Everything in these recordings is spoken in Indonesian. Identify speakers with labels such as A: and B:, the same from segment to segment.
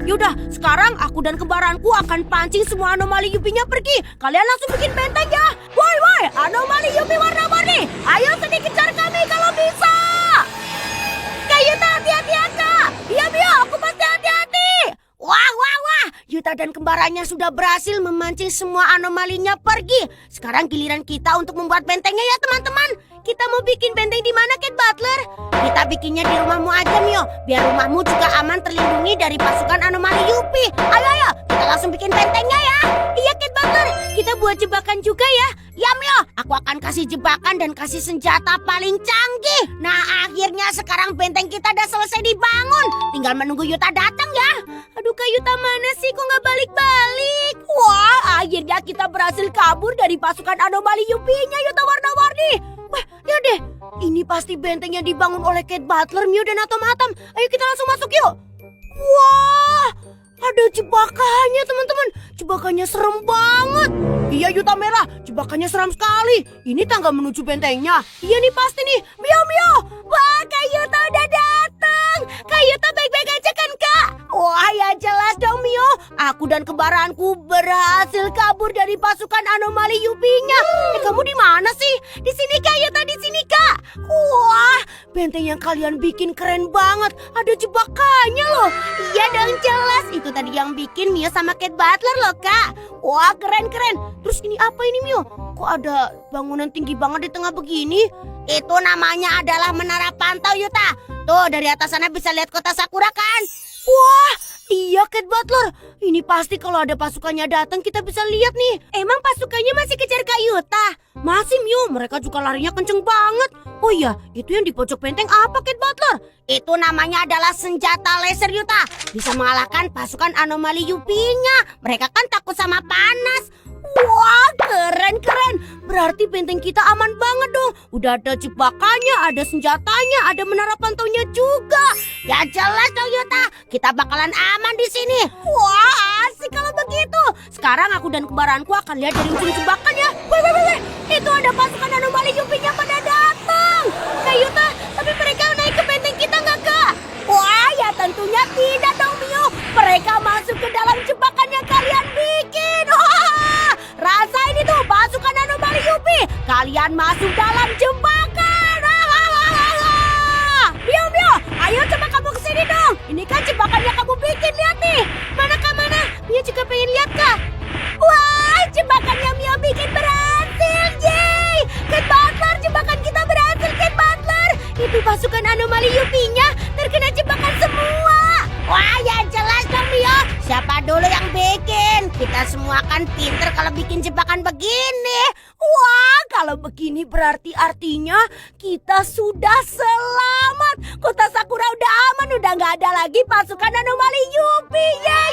A: Yaudah, sekarang aku dan kembaranku akan pancing semua anomali Yupi-nya pergi. Kalian langsung bikin benteng ya. Woi, anomali Yupi warna-warni. Ayo sedih kejar kami kalau bisa. Kak Yuta, hati-hati ya Kak. Iya Mio, aku pasti hati-hati. Wah. Yuta dan kembarannya sudah berhasil memancing semua anomalinya pergi. Sekarang giliran kita untuk membuat bentengnya ya teman-teman. Kita mau bikin benteng di mana, Cat Butler? Kita bikinnya di rumahmu aja, Mio. Biar rumahmu juga aman terlindungi dari pasukan anomali Yupi. Ayo, kita langsung bikin bentengnya ya. Iya, Cat Butler. Kita buat jebakan juga ya. Ya, Mio. Aku akan kasih jebakan dan kasih senjata paling canggih. Nah, akhirnya sekarang benteng kita udah selesai dibangun. Tinggal menunggu Yuta datang ya. Aduh, Kak Yuta mana sih? Kok nggak balik-balik? Wah, akhirnya kita berhasil kabur dari pasukan anomali Yupi-nya Yuta warna-warni. Wah, lihat deh. Ini pasti benteng yang dibangun oleh Cat Butler, Mio, dan Atom. Ayo kita langsung masuk yuk. Wah, ada jebakannya teman-teman. Jebakannya serem banget. Iya Yuta merah, jebakannya seram sekali. Ini tangga menuju bentengnya. Iya nih pasti nih. Mio. Wah, Kak Yuta udah datang. Kak Yuta baik-baik aja kan Kak? Wah ya jelas dong Mio. Aku dan kembaranku berhasil kabur dari pasukan anomali Yupi-nya. Kamu di mana sih? Di sini Kak Yuta, di sini Kak. Wah, benteng yang kalian bikin keren banget. Ada jebakannya loh. Iya dong jelas. Itu tadi yang bikin Mio sama Cat Butler loh Kak. Wah keren. Terus ini apa ini Mio? Kok ada bangunan tinggi banget di tengah begini? Itu namanya adalah menara pantau Yuta. Tuh dari atas sana bisa lihat kota Sakura kan? Wah, iya Cat Butler. Ini pasti kalau ada pasukannya datang kita bisa lihat nih. Emang pasukannya masih kejar Kak Yuta? Masih Mio, mereka juga larinya kenceng banget. Oh iya, itu yang di pojok benteng apa Cat Butler? Itu namanya adalah senjata laser Yuta. Bisa mengalahkan pasukan anomali Yupi-nya. Mereka kan takut sama panas. Wah, keren. Berarti benteng kita aman banget dong. Udah ada jebakannya, ada senjatanya, ada menara pantaunya juga. Ya jelas dong Yuta, kita bakalan aman di sini. Wah, asik kalau begitu. Sekarang aku dan kembaranku akan lihat dari ujung jebakan ya. Wih. Itu ada pasukan anomali Yupi-nya pada datang. Kak Yuta, tapi mereka naik ke benteng kita nggak Kak? Wah, ya tentunya tidak dong Mio. Mereka masuk ke dalam jebakan yang kalian bikin. Wah, rasain itu pasukan anomali Yupi. Kalian masuk dalam jebakan. Mio, ayo coba kamu kesini dong. Ini kan jebakannya kamu bikin, lihat nih. Mana? Mio juga pengen lihat Kak. Wah, jebakannya Mio bikin berhasil. Yeay, Cat Butler, jebakan kita berhasil Cat Butler. Itu pasukan anomali Yupi-nya terkena jebakan semua. Wah, ya jelas dong Mio. Siapa dulu yang bikin? Kita semua kan pinter kalau bikin jebakan begini. Wah, kalau begini berarti artinya kita sudah selamat. Kota Sakura udah aman, udah nggak ada lagi pasukan anomali Yupi. Yeay.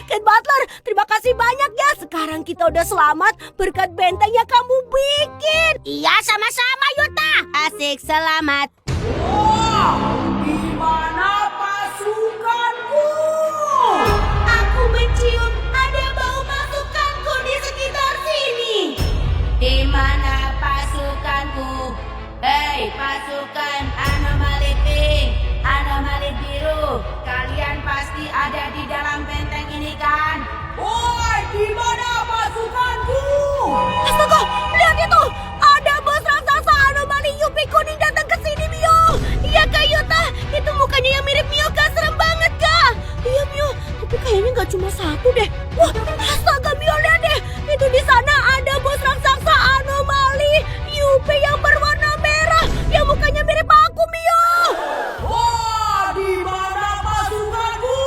A: Cat Butler, terima kasih banyak ya. Sekarang kita udah selamat berkat benteng yang kamu bikin. Iya, sama-sama Yuta. Asik, selamat.
B: Wah, di mana pasukanku?
A: Aku mencium ada bau pasukanku di sekitar sini.
C: Di mana pasukanku? Hei pasukan anomali pink, anomali biru, kalian pasti ada di dalam benteng ini kan?
B: Woi, di mana pasukanku?
A: Astaga, lihat itu. Ada bos raksasa anomali Yupi kuning datang ke sini Mio. Iya Kak Yuta, itu mukanya yang mirip Mio Kak, serem banget Kak. Iya Mio, tapi kayaknya nggak cuma satu deh. Wah, astaga Mio, lihat deh. Itu di sana ada bos raksasa anomali Yupi yang berwarna merah, yang mukanya mirip aku Mio.
B: Wah, di mana pasukanku?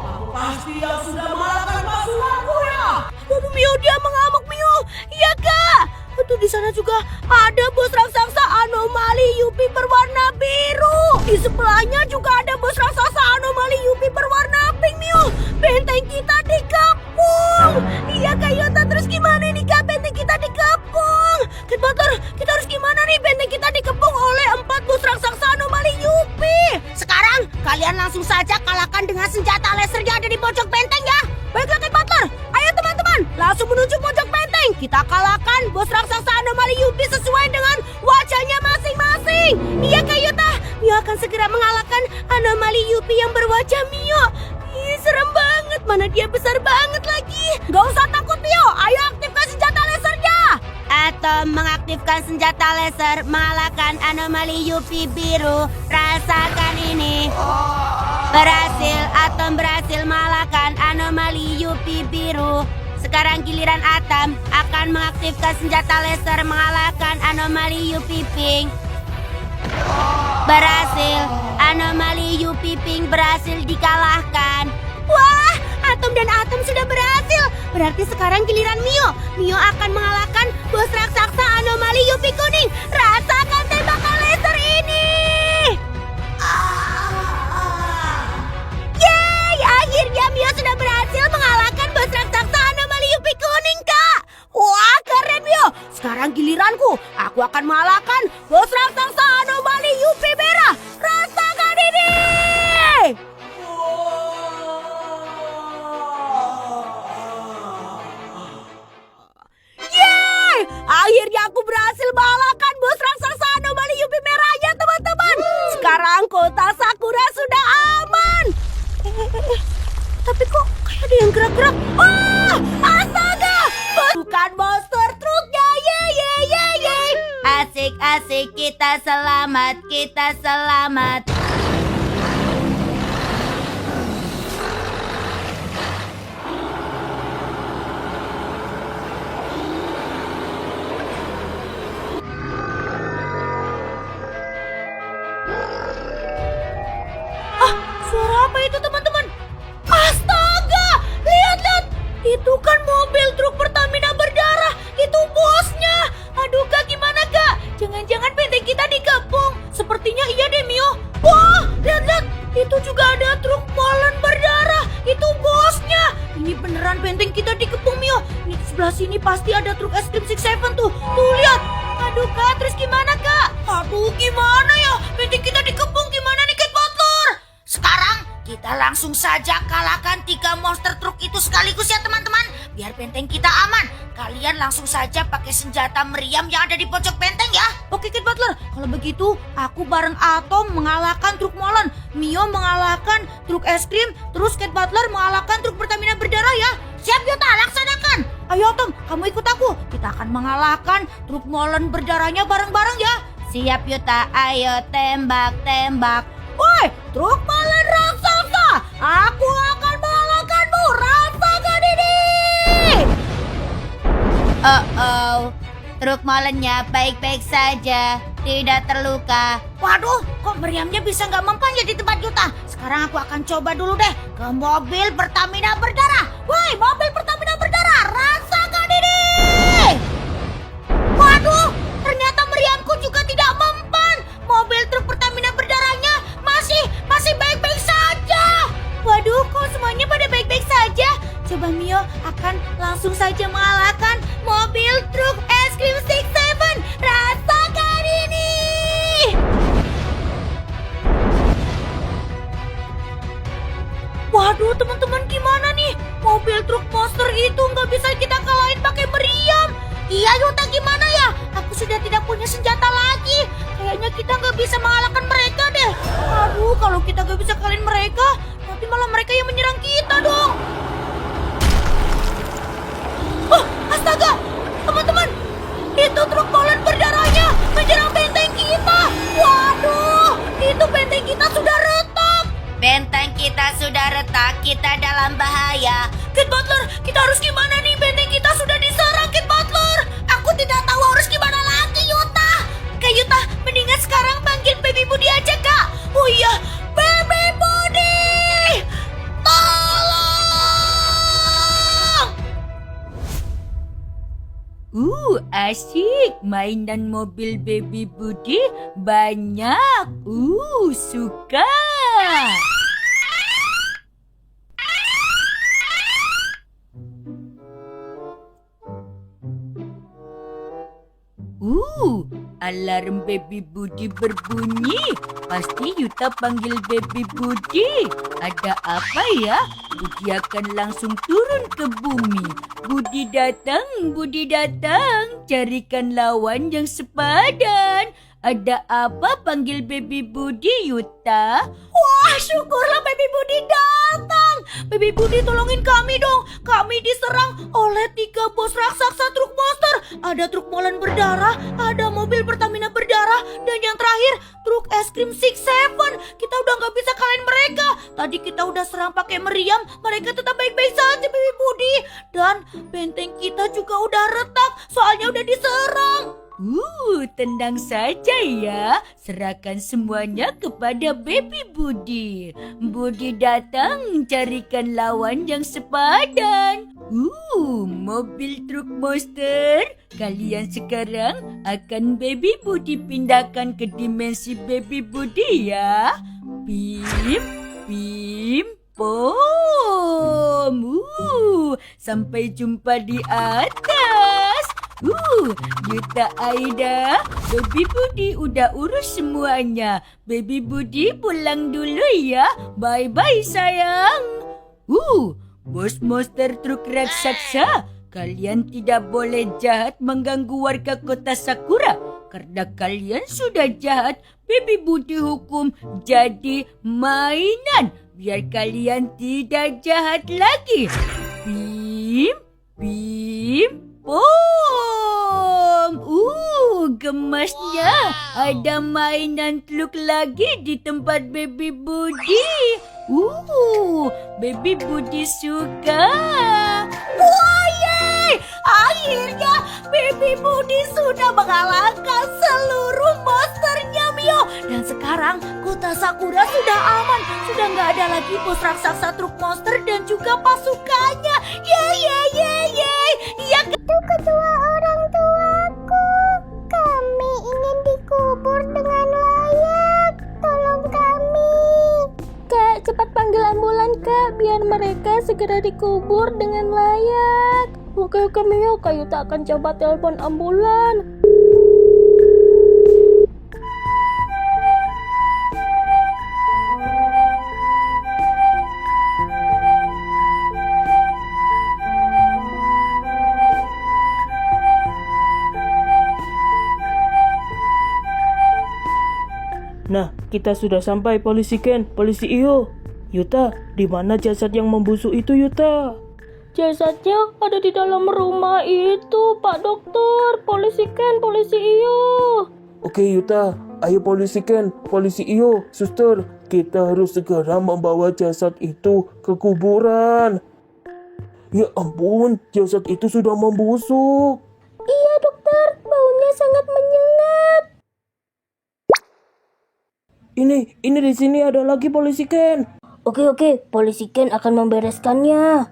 B: Kamu pasti yang sudah mengalahkan pasukanku ya?
A: Aduh Mio, dia mengamuk Mio. Iya Kak. Itu di sana juga ada bos raksasa anomali Yupi berwarna biru. Di sebelahnya juga ada bos raksasa anomali Yupi berwarna pink Mio. Benteng kita dikepung. Iya Kak Yuta, terus gimana nih Kak, benteng kita dikepung? Cat Butler, kita harus gimana nih, benteng kita dikepung oleh 4 bos raksasa anomali Yupi. Sekarang kalian langsung saja kalahkan dengan senjata laser yang ada di pojok benteng ya. Baiklah Cat Butler, ayo teman-teman, langsung menuju pojok benteng. Kita kalahkan bos raksasa anomali Yupi sesuai dengan wajahnya masing-masing. Iya Kak Yuta, Mio akan segera mengalahkan anomali Yupi yang berwajah Mio. mana dia besar banget lagi. Gak usah takut Mio, ayo aktifkan senjata lasernya.
C: Atom mengaktifkan senjata laser mengalahkan anomali UV biru. Rasakan ini. Berhasil, Atom berhasil mengalahkan anomali UV biru. Sekarang giliran Atom akan mengaktifkan senjata laser mengalahkan anomali UV pink. Berhasil, anomali UV pink berhasil dikalahkan.
A: Wah, Atom dan Atom sudah berhasil. Berarti sekarang giliran Mio. Mio akan mengalahkan bos raksasa anomali UV kuning. Rasakan tembakan laser ini. Yeay, akhirnya Mio sudah berhasil mengalahkan bos raksasa anomali UV kuning, Kak. Wah, keren Mio. Sekarang giliranku. Aku akan mengalahkan bos raksasa anomali UV merah. Rasakan ini. Yeay! Akhirnya aku berhasil mengalahkan bos raksasa anomali UV merahnya, teman-teman. Sekarang kota Sakura sudah aman. Tapi kok kayak ada yang gerak-gerak. Wah! Astaga! Bukan monster truknya. Yeay!
C: Asik, kita selamat, kita selamat.
A: Suara apa itu, teman-teman? Astaga! Lihat! Itu kan mobil truk Pertamina berdarah. Itu bosnya. Aduh, Kak, gimana, Kak? Jangan-jangan benteng kita dikepung. Sepertinya iya deh, Mio. Wah, lihat. Itu juga ada truk molen berdarah. Itu bosnya. Ini beneran benteng kita dikepung, Mio. Ini di sebelah sini pasti ada truk es krim 67 tuh. Tuh, lihat. Aduh, Kak, terus gimana, Kak? Aduh, gimana ya? Benteng kita dikepung. Gimana nih, Cat Butler?
C: Sekarang kita langsung saja kalahkan 3 monster truk itu sekaligus ya teman-teman. Biar benteng kita aman. Kalian langsung saja pakai senjata meriam yang ada di pojok benteng ya.
A: Oke, Cat Butler. Kalau begitu, aku bareng Atom mengalahkan truk molen. Mio mengalahkan truk es krim. Terus Cat Butler mengalahkan truk Pertamina berdarah ya.
C: Siap Yuta, laksanakan.
A: Ayo Atom, kamu ikut aku. Kita akan mengalahkan truk molen berdarahnya bareng-bareng ya.
C: Siap Yuta, ayo tembak.
A: Woi, truk molen raksasa. Aku akan mengalahkanmu. Rasakan ini.
C: Oh, truk molennya baik-baik saja, tidak terluka.
A: Waduh, kok meriamnya bisa nggak mempan ya di tempat Yuta? Sekarang aku akan coba dulu deh ke mobil Pertamina berdarah. Woi, mobil Pertamina berdarah, rasakan ini. Waduh, ternyata meriamku juga tidak mempan. Mobil truk Pertamina berdarahnya masih baik-baik saja. Waduh, kok semuanya pada baik-baik saja? Coba Mio akan langsung saja mengalahkan mobil truk es krim 67. Rasakan ini. Waduh, teman-teman, gimana nih? Mobil truk monster itu nggak bisa kita kalahin pakai meriam. Iya, Yuta, gimana ya? Aku sudah tidak punya senjata lagi. Kayaknya kita nggak bisa mengalahkan mereka deh. Aduh, kalau kita nggak bisa kalahin mereka, nanti malah mereka yang menyerang kita dong. Oh, astaga! Teman-teman, itu truk molen berdarahnya menyerang benteng kita. Waduh, itu benteng kita sudah retak.
C: Benteng kita sudah retak, kita dalam bahaya.
A: Cat Butler, kita harus gimana nih? Benteng kita sudah diserang, Cat Butler. Aku tidak tahu harus gimana lagi, Yuta. Kak Yuta, mendingan sekarang panggil Baby Budi aja, Kak. Oh iya, Baby Budi! Tolong!
C: Asik, mainan mobil Baby Budi banyak. Suka. Alarm Baby Budi berbunyi. Pasti Yuta panggil Baby Budi. Ada apa ya? Budi akan langsung turun ke bumi. Budi datang, carikan lawan yang sepadan. Ada apa panggil Baby Budi, Yuta?
A: Wah, syukurlah Baby Budi datang. Baby Budi tolongin kami dong. Kami diserang oleh 3 bos raksasa truk monster. Ada truk molen berdarah, ada mobil Pertamina berdarah, dan yang terakhir truk es krim Six Seven. Kita udah gak bisa kalahin mereka. Tadi kita udah serang pakai meriam, mereka tetap baik-baik saja Baby Budi. Dan benteng kita juga udah retak, soalnya udah diserang. Tenang saja ya. Serahkan semuanya kepada Baby Budi. Budi datang carikan lawan yang sepadan. Mobil truk monster. Kalian sekarang akan Baby Budi pindahkan ke dimensi Baby Budi ya. Bim, bim, pom. Sampai jumpa di atas. Yuta Aida, Baby Budi udah urus semuanya. Baby Budi pulang dulu ya. Bye-bye sayang. Bos monster truk raksasa, kalian tidak boleh jahat mengganggu warga kota Sakura. Karena kalian sudah jahat, Baby Budi hukum jadi mainan. Biar kalian tidak jahat lagi. Bim, bim, pom. Gemasnya. Ada mainan truk lagi di tempat Baby Budi. Baby Budi suka. Yeay! Akhirnya Baby Budi sudah mengalahkan seluruh monsternya Mio. Dan sekarang kota Sakura sudah aman. Sudah nggak ada lagi bos raksasa truk monster dan juga pasukannya. Yeay! Iya,
C: Itu kedua orang tuaku. Kami ingin dikubur dengan layak. Tolong kami. Kak, cepat panggil ambulan kak, biar mereka segera dikubur dengan layak. Oke Mio, Kayu tak akan coba telepon ambulan.
D: Nah, kita sudah sampai polisi Ken, polisi Iyo. Yuta, di mana jasad yang membusuk itu Yuta?
E: Jasadnya ada di dalam rumah itu, Pak Dokter. Polisi Ken, polisi Iyo.
D: Oke Yuta, ayo polisi Ken, polisi Iyo, suster. Kita harus segera membawa jasad itu ke kuburan. Ya ampun, jasad itu sudah membusuk.
E: Iya dokter, baunya sangat menyengat.
D: Ini di sini ada lagi polisi Ken.
E: Oke, polisi Ken akan membereskannya.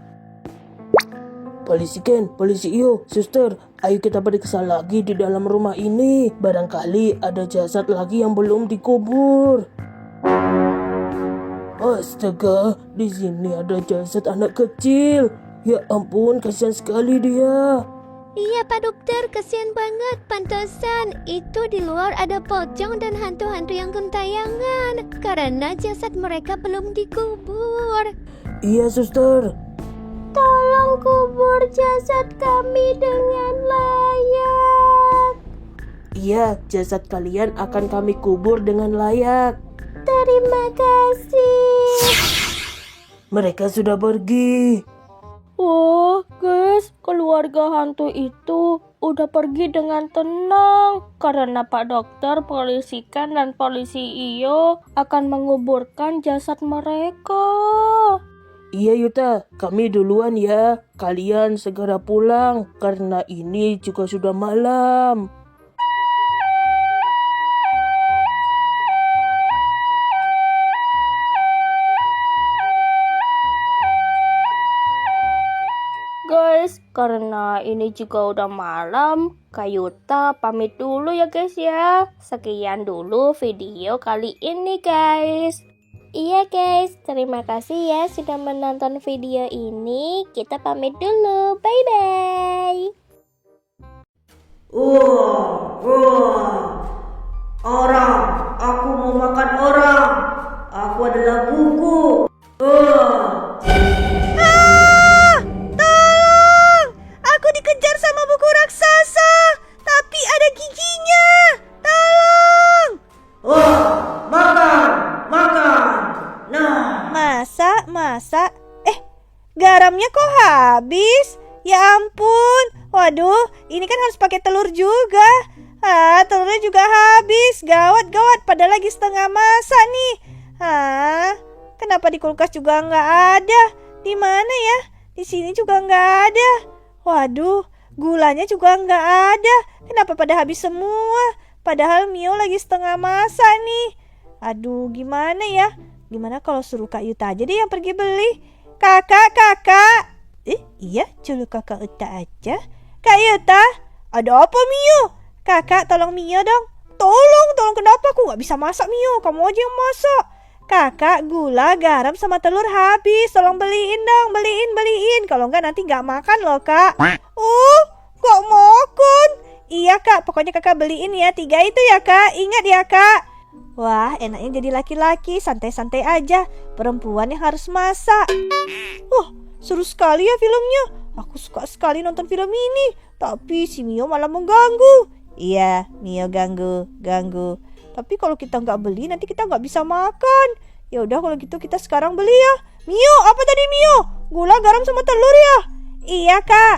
D: Polisi Ken, polisi Iyo, suster, ayo kita periksa lagi di dalam rumah ini. Barangkali ada jasad lagi yang belum dikubur. Astaga, di sini ada jasad anak kecil. Ya ampun, kasihan sekali dia.
F: Iya Pak Dokter, kasihan banget. Pantesan itu di luar ada pocong dan hantu-hantu yang gentayangan karena jasad mereka belum dikubur.
D: Iya suster.
E: Tolong kubur jasad kami dengan layak.
D: Iya, jasad kalian akan kami kubur dengan layak.
E: Terima kasih.
D: Mereka sudah pergi.
E: Oh, guys, keluarga hantu itu udah pergi dengan tenang karena Pak Dokter, polisi Ken, dan polisi Iyo akan menguburkan jasad mereka.
D: Iya Yuta, kami duluan ya. Kalian segera pulang karena ini juga sudah malam.
E: Guys, karena ini juga udah malam, Kayuta pamit dulu ya guys ya. Sekian dulu video kali ini guys. Iya guys, terima kasih ya sudah menonton video ini. Kita pamit dulu, bye-bye.
B: Orang, aku mau makan orang. Aku adalah buku.
A: Aku dikejar sama buku raksasa, tapi ada giginya. Tolong!
B: Makan. Nah,
A: Masa? garamnya kok habis? Ya ampun, waduh, ini kan harus pakai telur juga. Telurnya juga habis, gawat, padahal lagi setengah masak nih. Kenapa di kulkas juga nggak ada? Di mana ya? Di sini juga nggak ada. Waduh, gulanya juga nggak ada. Kenapa pada habis semua? Padahal Mio lagi setengah masak nih. Aduh, gimana ya? Gimana kalau suruh Kak Yuta aja deh yang pergi beli? Kakak. Iya, suruh Kakak Yuta aja. Kak Yuta, ada apa Mio? Kakak, tolong Mio dong. Tolong, kenapa aku nggak bisa masak Mio? Kamu aja yang masak. Kakak, gula, garam, sama telur habis. Tolong beliin dong, beliin. Kalau nggak nanti nggak makan loh Kak. Nggak makan. Iya Kak, pokoknya Kakak beliin ya 3 itu ya Kak. Ingat ya Kak. Wah, enaknya jadi laki-laki, santai-santai aja. Perempuan yang harus masak. Seru sekali ya filmnya. Aku suka sekali nonton film ini. Tapi si Mio malah mengganggu. Iya, Mio ganggu. Tapi kalau kita nggak beli, nanti kita nggak bisa makan. Ya udah kalau gitu kita sekarang beli ya. Mio, apa tadi Mio? Gula, garam, sama telur ya? Iya Kak.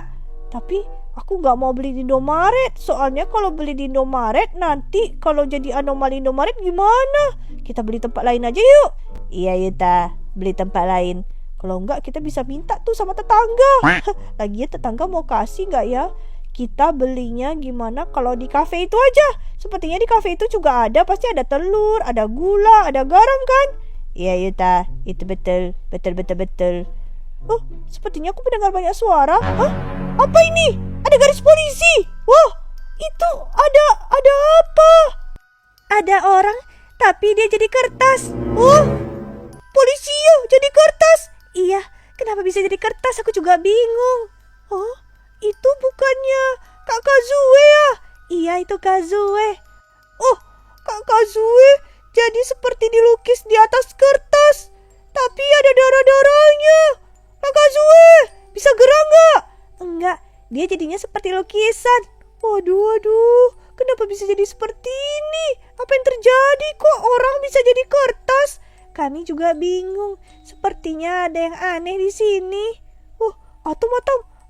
A: Tapi aku nggak mau beli di Indomaret. Soalnya kalau beli di Indomaret, nanti kalau jadi anomali Indomaret gimana? Kita beli tempat lain aja yuk. Iya Yuta, beli tempat lain. Kalau enggak kita bisa minta tuh sama tetangga. Lagian tetangga mau kasih nggak ya? Kita belinya gimana kalau di kafe itu aja? Sepertinya di kafe itu juga ada, pasti ada telur, ada gula, ada garam kan? Iya Yuta, itu betul. Sepertinya aku mendengar banyak suara. Apa ini? Ada garis polisi. Wah, itu ada apa? Ada orang, tapi dia jadi kertas. Polisi ya, jadi kertas. Iya, kenapa bisa jadi kertas? Aku juga bingung. Itu bukannya Kak Kazue ya? Iya, itu Kazue. Kak Kazue jadi seperti dilukis di atas kertas. Tapi ada darah-darahnya. Kak Kazue, bisa gerak nggak? Enggak, dia jadinya seperti lukisan. Waduh, kenapa bisa jadi seperti ini? Apa yang terjadi? Kok orang bisa jadi kertas? Kami juga bingung. Sepertinya ada yang aneh di sini. Atom,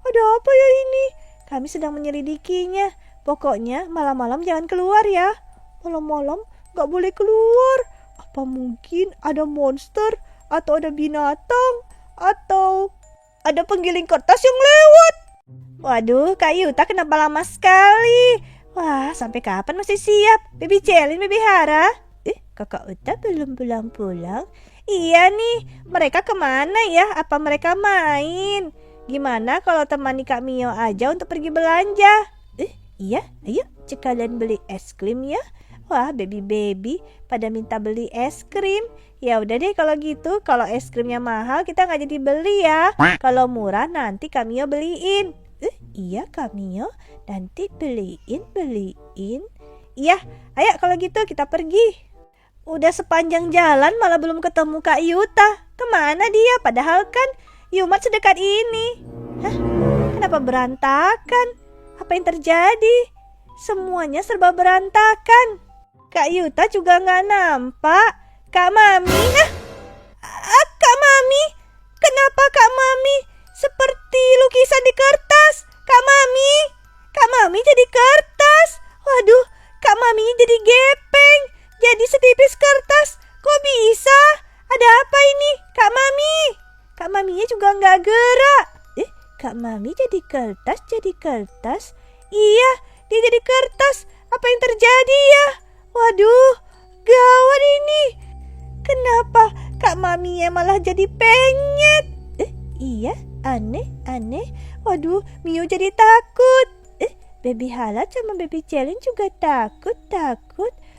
A: ada apa ya ini? Kami sedang menyelidikinya. Pokoknya malam-malam jangan keluar ya. Malam-malam gak boleh keluar. Apa mungkin ada monster? Atau ada binatang? Atau ada penggiling kertas yang lewat? Waduh, Kak Yuta kenapa lama sekali? Wah, sampai kapan masih siap? Baby Celin, Baby Hara? Kakak Uta belum pulang-pulang? Iya nih, mereka kemana ya? Apa mereka main? Gimana kalau temani Kak Mio aja untuk pergi belanja? Iya, ayo sekalian beli es krim ya. Wah, baby pada minta beli es krim. Ya udah deh kalau gitu, kalau es krimnya mahal kita nggak jadi beli ya. Kalau murah nanti Kak Mio beliin. Iya Kak Mio, nanti beliin. Iya, ayo kalau gitu kita pergi. Udah sepanjang jalan malah belum ketemu Kak Yuta. Kemana dia? Padahal kan Yumat sedekat ini. Kenapa berantakan? Apa yang terjadi? Semuanya serba berantakan. Kak Yuta juga nggak nampak. Kak Mami? Kak Mami? Kenapa Kak Mami seperti lukisan di kertas? Kak Mami jadi kertas. Waduh, Kak Mami jadi gepeng. Jadi setipis kertas. Kok bisa? Ada apa ini? Kak Mami? Kak Maminya juga nggak gerak. Kak Mami jadi kertas? Iya, dia jadi kertas. Apa yang terjadi ya? Waduh, gawat ini. Kenapa Kak Maminya malah jadi penyet? Iya, aneh. Waduh, Mio jadi takut. Baby Hala sama Baby Celin juga takut.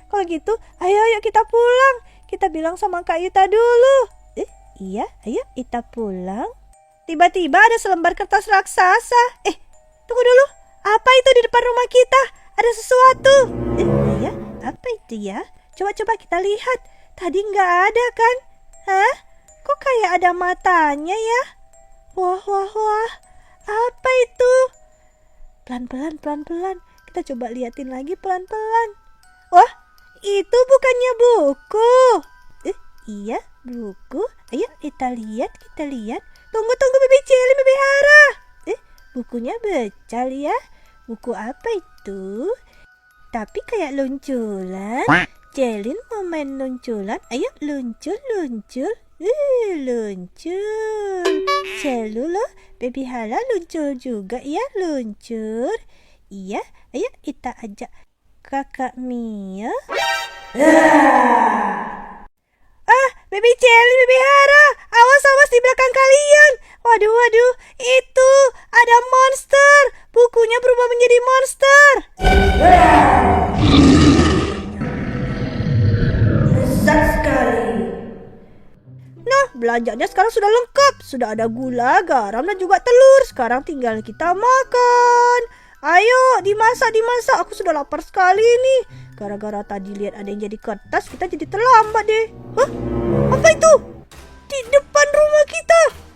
A: Kalau gitu, ayo kita pulang. Kita bilang sama Kak Yuta dulu. Iya, ayo kita pulang. Tiba-tiba ada selembar kertas raksasa. Tunggu dulu. Apa itu di depan rumah kita? Ada sesuatu. Iya, apa itu ya? Coba kita lihat. Tadi nggak ada kan? Kok kayak ada matanya ya? Wah. Apa itu? Pelan-pelan. Kita coba liatin lagi pelan-pelan. Wah, itu bukannya buku. Iya, buku. Ayo kita lihat. Tunggu Baby Celin, Baby Hara. Bukunya becal ya. Buku apa itu? Tapi kayak lunculan. Celin mau main lunculan. Ayo luncur. Luncur. Selalu loh, Baby Hara luncur juga ya, luncur. Iya, ayo kita ajak Kakak Mia. Baby Celin, Baby Hara, awas di belakang kalian. Waduh, itu ada monster. Bukunya berubah menjadi monster.
B: Lezat sekali.
A: Nah, belanjanya sekarang sudah lengkap. Sudah ada gula, garam, dan juga telur. Sekarang tinggal kita makan. Ayo, dimasak. Aku sudah lapar sekali nih. Gara-gara tadi lihat ada yang jadi kertas, kita jadi terlambat deh. Hah? Apa itu? Di depan rumah kita.